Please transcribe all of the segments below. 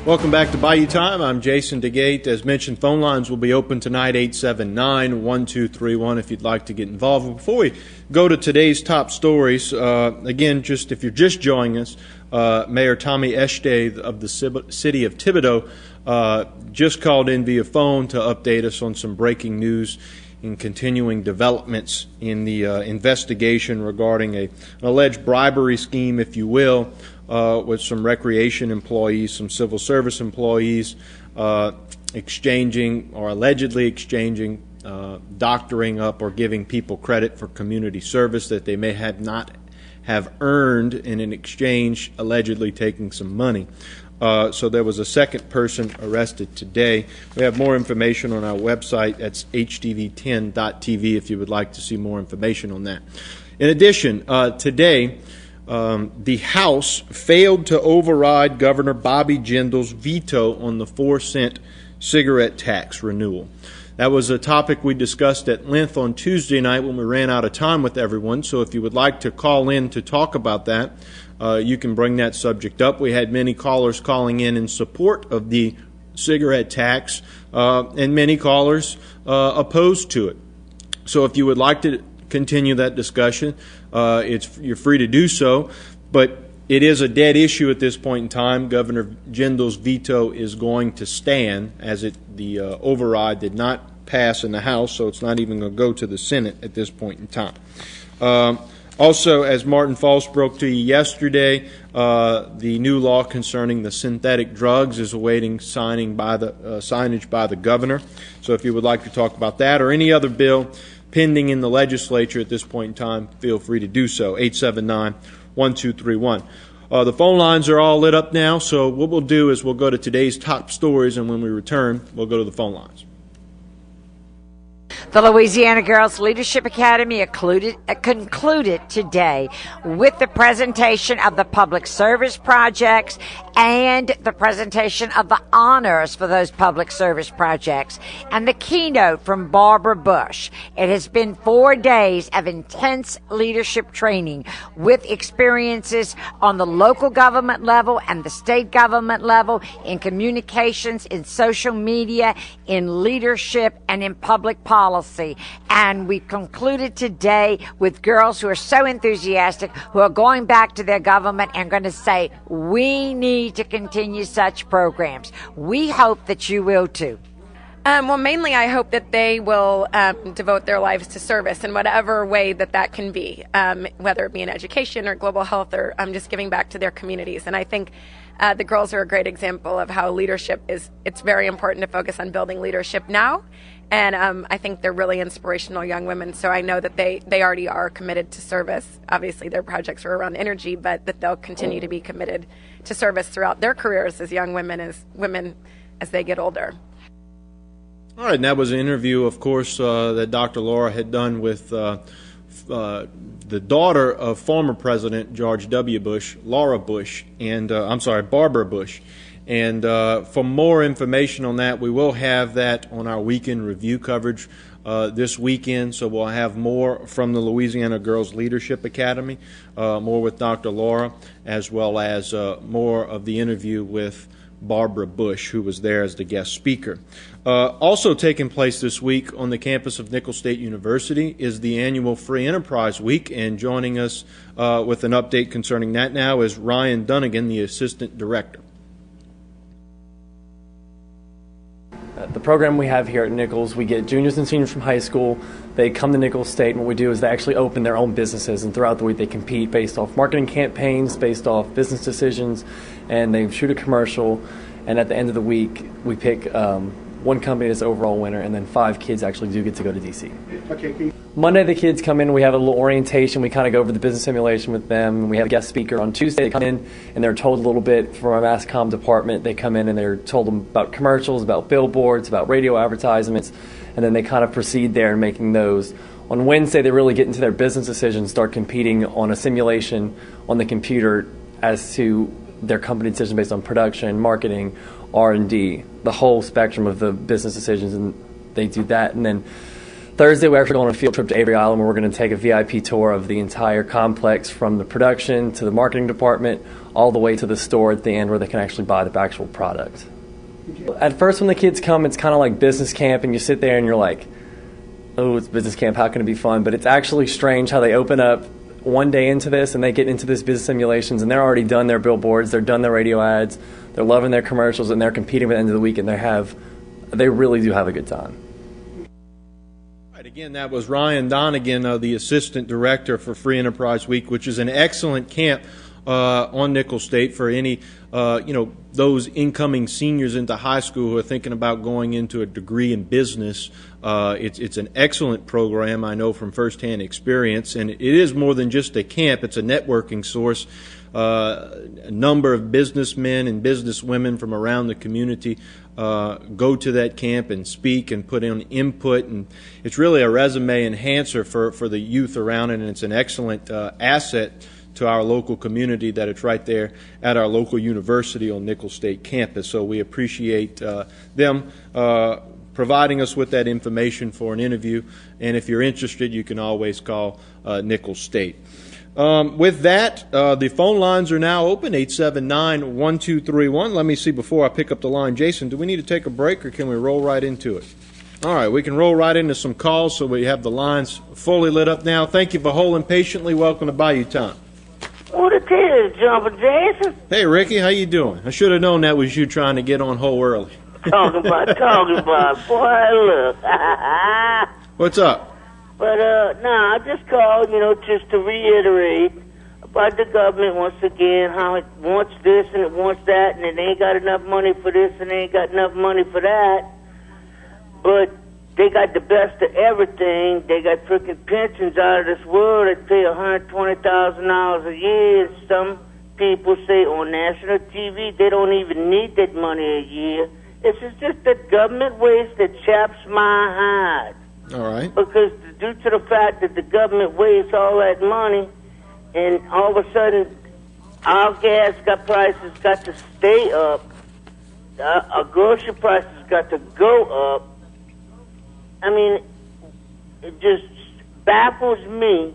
Welcome back to Bayou Time. I'm Jason Dagate. As mentioned, phone lines will be open tonight, 879-1231, if you'd like to get involved. Before we go to today's top stories, again, just if you're just joining us, Mayor Tommy Eshte of the city of Thibodaux just called in via phone to update us on some breaking news and continuing developments in the investigation regarding an alleged bribery scheme, if you will, with some recreation employees, some civil service employees exchanging or allegedly exchanging, doctoring up or giving people credit for community service that they may have not have earned in an exchange, allegedly taking some money. So there was a second person arrested today. We have more information on our website. That's htv10.tv if you would like to see more information on that. In addition, today, the House failed to override Governor Bobby Jindal's veto on the 4-cent cigarette tax renewal. That was a topic we discussed at length on Tuesday night when we ran out of time with everyone. So if you would like to call in to talk about that, you can bring that subject up. We had many callers calling in support of the cigarette tax and many callers opposed to it. So if you would like to continue that discussion, you're free to do so, but it is a dead issue at this point in time. Governor Jindal's veto is going to stand, as the override did not pass in the House, so it's not even going to go to the Senate at this point in time. Also, as Martin False broke to you yesterday, the new law concerning the synthetic drugs is awaiting signage by the governor. So if you would like to talk about that or any other bill pending in the legislature at this point in time, feel free to do so. 879-1231. The phone lines are all lit up now, so what we'll do is we'll go to today's top stories, and when we return, we'll go to the phone lines. The Louisiana Girls Leadership Academy concluded today with the presentation of the public service projects and the presentation of the honors for those public service projects and the keynote from Barbara Bush. It has been 4 days of intense leadership training with experiences on the local government level and the state government level, in communications, in social media, in leadership, and in public policy. And we concluded today with girls who are so enthusiastic, who are going back to their government and going to say, we need to continue such programs. We hope that you will too. Well, mainly I hope that they will devote their lives to service in whatever way that can be, whether it be in education or global health or just giving back to their communities. And I think the girls are a great example of how leadership it's very important to focus on building leadership now. And I think they're really inspirational young women. So I know that they already are committed to service. Obviously, their projects are around energy, but that they'll continue to be committed to service throughout their careers as young women, as they get older. All right, and that was an interview, of course, that Dr. Laura had done with the daughter of former President George W. Bush, Barbara Bush. And for more information on that, we will have that on our weekend review coverage this weekend. So we'll have more from the Louisiana Girls Leadership Academy, more with Dr. Laura, as well as more of the interview with Barbara Bush, who was there as the guest speaker. Also taking place this week on the campus of Nicholls State University is the annual Free Enterprise Week, and joining us with an update concerning that now is Ryan Dunnigan, the Assistant Director. The program we have here at Nicholls, we get juniors and seniors from high school. They come to Nicholls State, and what we do is they actually open their own businesses, and throughout the week they compete based off marketing campaigns, based off business decisions, and they shoot a commercial, and at the end of the week we pick one company that's overall winner, and then 5 kids actually do get to go to D.C. Okay. Monday the kids come in, we have a little orientation, we kind of go over the business simulation with them. We have a guest speaker on Tuesday. They come in and they're told a little bit from our mass comm department. They come in and they're told them about commercials, about billboards, about radio advertisements, and then they kind of proceed there in making those. On Wednesday they really get into their business decisions, start competing on a simulation on the computer as to their company decision based on production, marketing, R&D, the whole spectrum of the business decisions, and they do that. And then Thursday, we're actually going on a field trip to Avery Island where we're going to take a VIP tour of the entire complex from the production to the marketing department all the way to the store at the end where they can actually buy the actual product. At first, when the kids come, it's kind of like business camp, and you sit there and you're like, oh, it's business camp, how can it be fun? But it's actually strange how they open up one day into this and they get into this business simulations, and they're already done their billboards, they're done their radio ads, they're loving their commercials, and they're competing at the end of the week, and they really do have a good time. Again, that was Ryan Donegan, the Assistant Director for Free Enterprise Week, which is an excellent camp on Nicholls State for any, those incoming seniors into high school who are thinking about going into a degree in business. It's an excellent program, I know from firsthand experience, and it is more than just a camp. It's a networking source. A number of businessmen and businesswomen from around the community go to that camp and speak and put in input, and it's really a resume enhancer for the youth around it, and it's an excellent asset to our local community that it's right there at our local university on Nicholls State campus. So we appreciate them providing us with that information for an interview, and if you're interested, you can always call Nicholls State. With that, the phone lines are now open, 879-1231. Let me see before I pick up the line. Jason, do we need to take a break or can we roll right into it? All right, we can roll right into some calls so we have the lines fully lit up now. Thank you for holding patiently. Welcome to Bayou Time. What it is, Jumpin' Jason? Hey, Ricky, how you doing? I should have known that was you trying to get on hold early. Talking about. Boy, look. What's up? But, I just called, just to reiterate about the government once again, how it wants this and it wants that, and it ain't got enough money for this and it ain't got enough money for that. But they got the best of everything. They got freaking pensions out of this world. They pay $120,000 a year. Some people say on national TV they don't even need that money a year. This is just that government waste that chaps my hide. All right. Because due to the fact that the government wastes all that money, and all of a sudden our gas prices got to stay up, our grocery prices got to go up. I mean, it just baffles me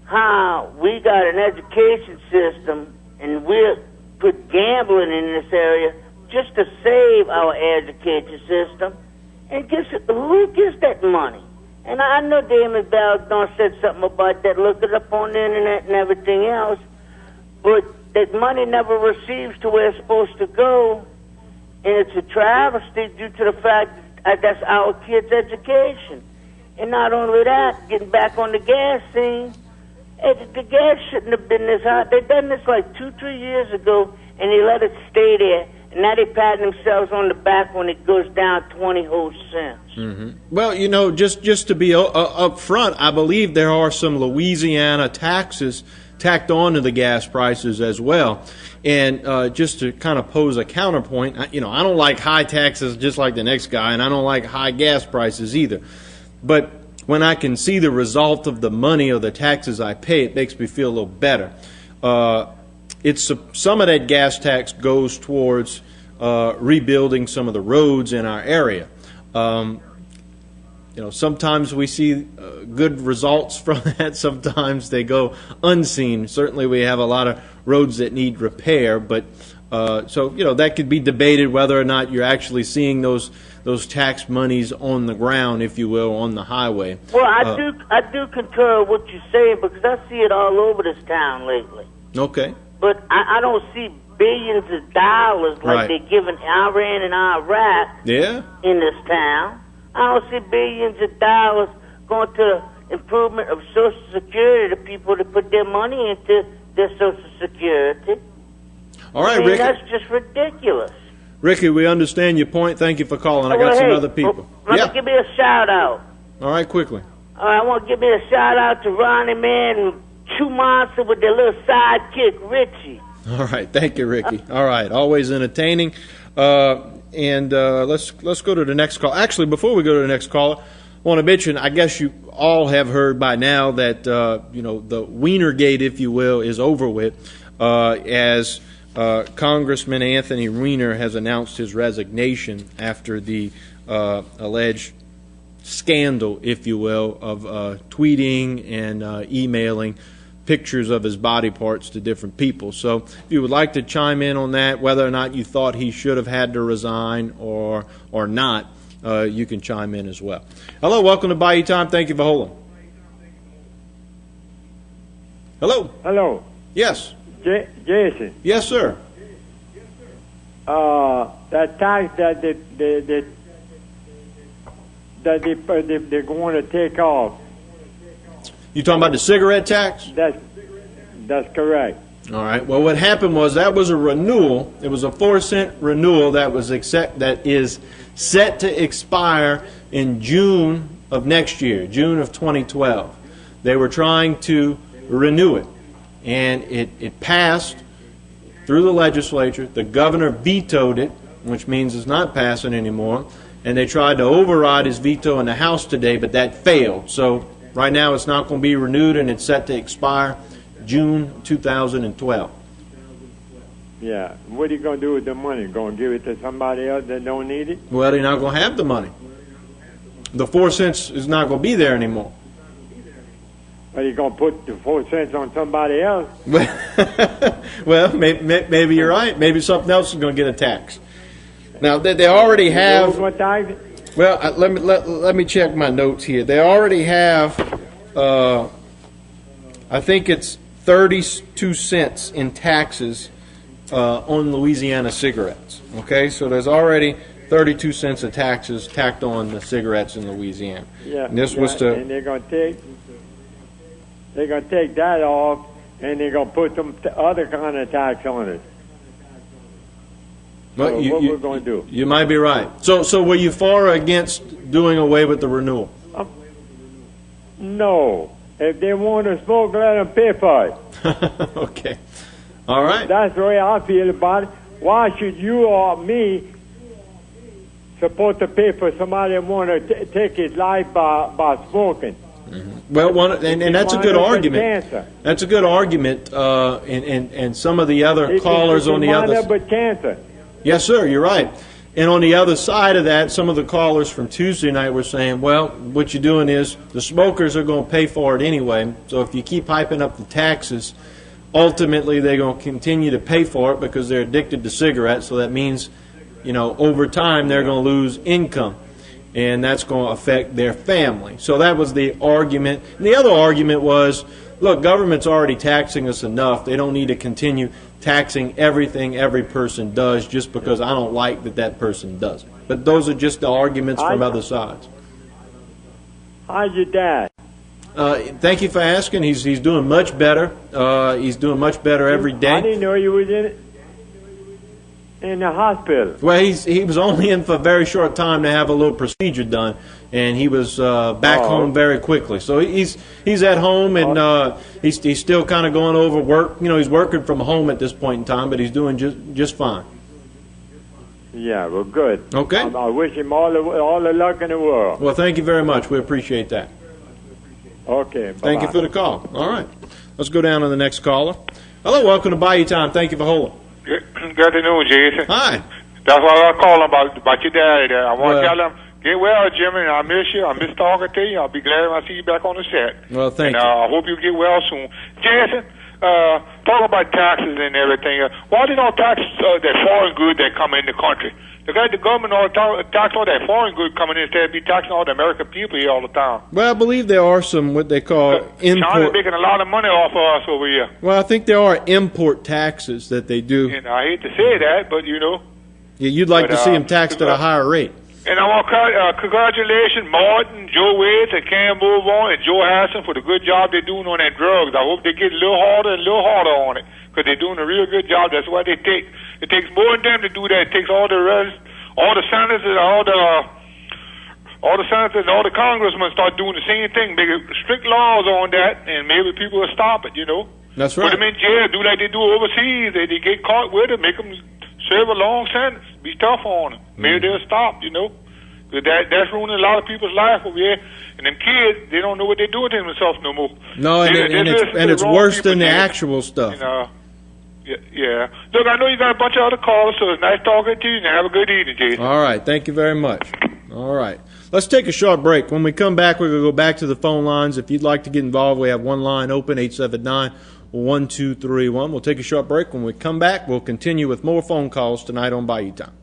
how we got an education system and we put gambling in this area just to save our education system. And who gets that money? And I know Damon Baldwin said something about that. Look it up on the internet and everything else. But that money never receives to where it's supposed to go. And it's a travesty due to the fact that that's our kids' education. And not only that, getting back on the gas scene, the gas shouldn't have been this high. They done this like 2-3 years ago, and they let it stay there. And now they pat themselves on the back when it goes down 20 whole cents. Mm-hmm. Well, just to be up front, I believe there are some Louisiana taxes tacked on to the gas prices as well. And just to kind of pose a counterpoint, I don't like high taxes just like the next guy, and I don't like high gas prices either. But when I can see the result of the money or the taxes I pay, it makes me feel a little better. Some of that gas tax goes towards rebuilding some of the roads in our area. Sometimes we see good results from that. Sometimes they go unseen. Certainly, we have a lot of roads that need repair, but that could be debated whether or not you're actually seeing those tax monies on the ground, if you will, on the highway. Well, I do concur with what you're saying because I see it all over this town lately. Okay. But I don't see billions of dollars like they're giving Iran and Iraq in this town. I don't see billions of dollars going to improvement of Social Security to people to put their money into their Social Security. All right, Ricky. That's just ridiculous. Ricky, we understand your point. Thank you for calling. I got some other people. Give me a shout-out. All right, quickly. All right, I want to give me a shout-out to Ronnie, man, and Chew Monster with their little sidekick, Richie. All right, thank you, Ricky. All right, always entertaining. Let's go to the next call. Actually, before we go to the next call, I want to mention, I guess you all have heard by now that the Wienergate, if you will, is over with, as Congressman Anthony Weiner has announced his resignation after the alleged scandal, if you will, of tweeting and emailing pictures of his body parts to different people. So if you would like to chime in on that, whether or not you thought he should have had to resign or not, you can chime in as well. Hello, welcome to Bayou Time. Thank you for holding. Hello. Hello. Yes. Jason. Yes, sir. That tax that they're going to take off. You talking about the cigarette tax? That's correct. All right. Well, what happened was that was a renewal. It was a 4-cent renewal that is set to expire in June of next year, June of 2012. They were trying to renew it, and it passed through the legislature. The governor vetoed it, which means it's not passing anymore, and they tried to override his veto in the House today, but that failed. So right now it's not going to be renewed, and it's set to expire June 2012. Yeah. What are you going to do with the money? Going to give it to somebody else that don't need it? Well, they're not going to have the money. The 4 cents is not going to be there anymore. Are you going to put the 4 cents on somebody else? Well, maybe you're right. Maybe something else is going to get a tax. Now, they already have... Well, let me check my notes here. They already have, I think it's 32 cents in taxes on Louisiana cigarettes. Okay, so there's already 32 cents of taxes tacked on the cigarettes in Louisiana. Yeah, and this was to... And they're going to take that off, and they're going to put some other kind of tax on it. Well, so what we're going to do? You might be right. So were you for or against doing away with the renewal? No. If they want to smoke, let them pay for it. Okay. All right. That's the way I feel about it. Why should you or me supposed to pay for somebody that want to take his life by smoking? Mm-hmm. Well, and that's a good argument. That's a good argument, and some of the other callers on the other side. Cancer. Yes, sir, you're right. And on the other side of that, some of the callers from Tuesday night were saying, well, what you're doing is the smokers are going to pay for it anyway. So if you keep hyping up the taxes, ultimately they're going to continue to pay for it because they're addicted to cigarettes. So that means, over time they're going to lose income. And that's going to affect their family. So that was the argument. And the other argument was, look, government's already taxing us enough. They don't need to continue taxing everything every person does just because I don't like that person does it. But those are just the arguments from other sides. How's your dad? Thank you for asking. He's doing much better. He's doing much better every day. I didn't know you was in the hospital. Well, he was only in for a very short time to have a little procedure done, and he was back home very quickly. So he's at home, and he's still kind of going over work. He's working from home at this point in time, but he's doing just fine. Yeah, well, good. Okay. I wish him all the luck in the world. Well, thank you very much. We appreciate that. Okay. Bye-bye. Thank you for the call. All right. Let's go down to the next caller. Hello, welcome to Bayou Time. Thank you for holding. Good afternoon, Jason. Hi. That's what I was calling about your daddy there. I want to tell him, get well, Jimmy, and I miss you. I miss talking to you. I'll be glad when I see you back on the set. Well, thank you. I hope you get well soon. Jason, talk about taxes and everything. Why they don't tax that foreign good that come in the country? The government ought to tax all that foreign good coming in instead of be taxing all the American people here all the time. Well, I believe there are some what they call import. China's making a lot of money off of us over here. Well, I think there are import taxes that they do. And I hate to say that, but Yeah, you'd like to see them taxed at a higher rate. And I want to congratulations, Martin, Joe Wade, and Cam Boulevard, and Joe Harrison for the good job they're doing on that drugs. I hope they get a little harder on it because they're doing a real good job. That's why it takes more than them to do that. It takes all the senators and all the senators and all the congressmen start doing the same thing, make strict laws on that, and maybe people will stop it. That's right. Put them in jail, do like they do overseas. They get caught with it, make them serve a long sentence. Be tough on them. Maybe they'll stop. Because that's ruining a lot of people's life over here. And them kids, they don't know what they're doing to themselves no more. No, and it's worse than the actual stuff. Yeah. Look, I know you got a bunch of other callers, so it's nice talking to you, and have a good evening, Jason. All right. Thank you very much. All right. Let's take a short break. When we come back, we're going to go back to the phone lines. If you'd like to get involved, we have one line open, 879-1231. We'll take a short break. When we come back, we'll continue with more phone calls tonight on Bayou Time.